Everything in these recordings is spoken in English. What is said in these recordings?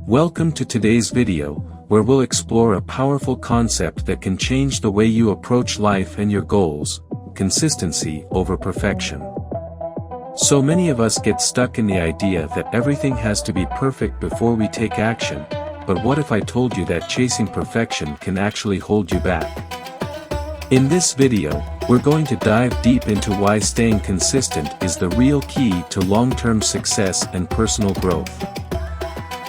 Welcome to today's video, where we'll explore a powerful concept that can change the way you approach life and your goals: consistency over perfection. So many of us get stuck in the idea that everything has to be perfect before we take action, but what if I told you that chasing perfection can actually hold you back? In this video, we're going to dive deep into why staying consistent is the real key to long-term success and personal growth.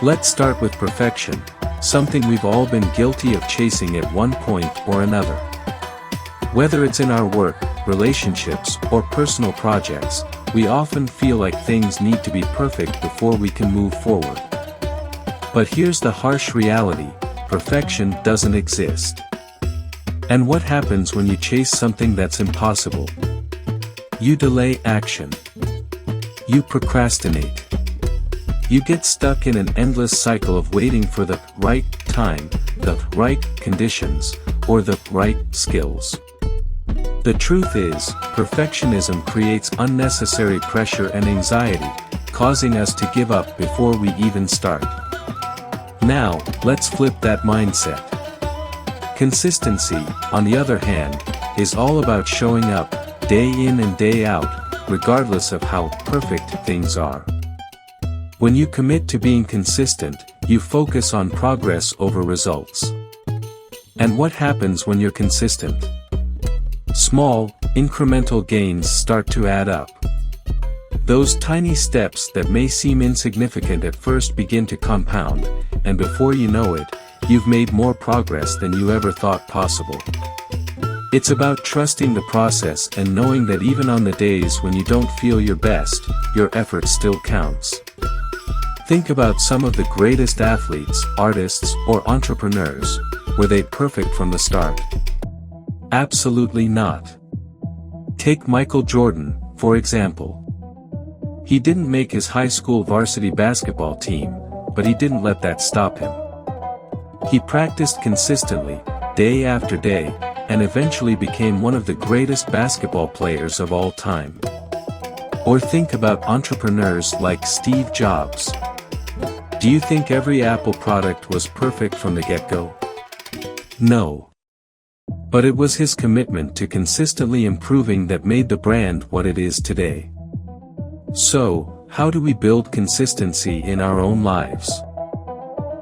Let's start with perfection, something we've all been guilty of chasing at one point or another. Whether it's in our work, relationships, or personal projects, we often feel like things need to be perfect before we can move forward. But here's the harsh reality: perfection doesn't exist. And what happens when you chase something that's impossible? You delay action. You procrastinate. You get stuck in an endless cycle of waiting for the right time, the right conditions, or the right skills. The truth is, perfectionism creates unnecessary pressure and anxiety, causing us to give up before we even start. Now, let's flip that mindset. Consistency, on the other hand, is all about showing up, day in and day out, regardless of how perfect things are. When you commit to being consistent, you focus on progress over results. And what happens when you're consistent? Small, incremental gains start to add up. Those tiny steps that may seem insignificant at first begin to compound, and before you know it, you've made more progress than you ever thought possible. It's about trusting the process and knowing that even on the days when you don't feel your best, your effort still counts. Think about some of the greatest athletes, artists, or entrepreneurs. Were they perfect from the start? Absolutely not. Take Michael Jordan, for example. He didn't make his high school varsity basketball team, but he didn't let that stop him. He practiced consistently, day after day, and eventually became one of the greatest basketball players of all time. Or think about entrepreneurs like Steve Jobs. Do you think every Apple product was perfect from the get-go? No. But it was his commitment to consistently improving that made the brand what it is today. So, how do we build consistency in our own lives?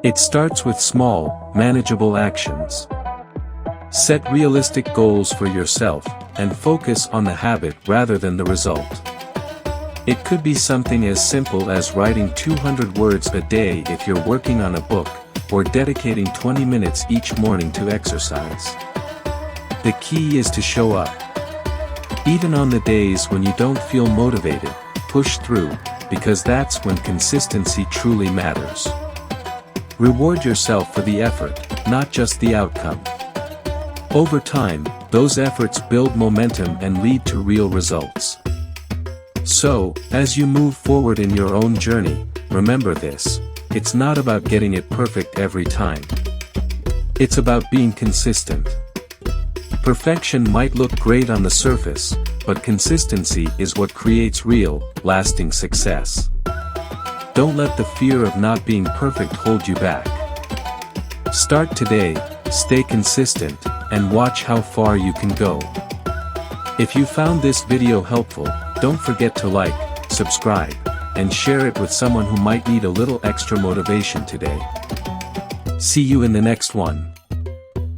It starts with small, manageable actions. Set realistic goals for yourself, and focus on the habit rather than the result. It could be something as simple as writing 200 words a day if you're working on a book, or dedicating 20 minutes each morning to exercise. The key is to show up. Even on the days when you don't feel motivated, push through, because that's when consistency truly matters. Reward yourself for the effort, not just the outcome. Over time, those efforts build momentum and lead to real results. So, as you move forward in your own journey, remember this: it's not about getting it perfect every time. It's about being consistent. Perfection might look great on the surface, but consistency is what creates real, lasting success. Don't let the fear of not being perfect hold you back. Start today, stay consistent, and watch how far you can go. If you found this video helpful, don't forget to like, subscribe, and share it with someone who might need a little extra motivation today. See you in the next one.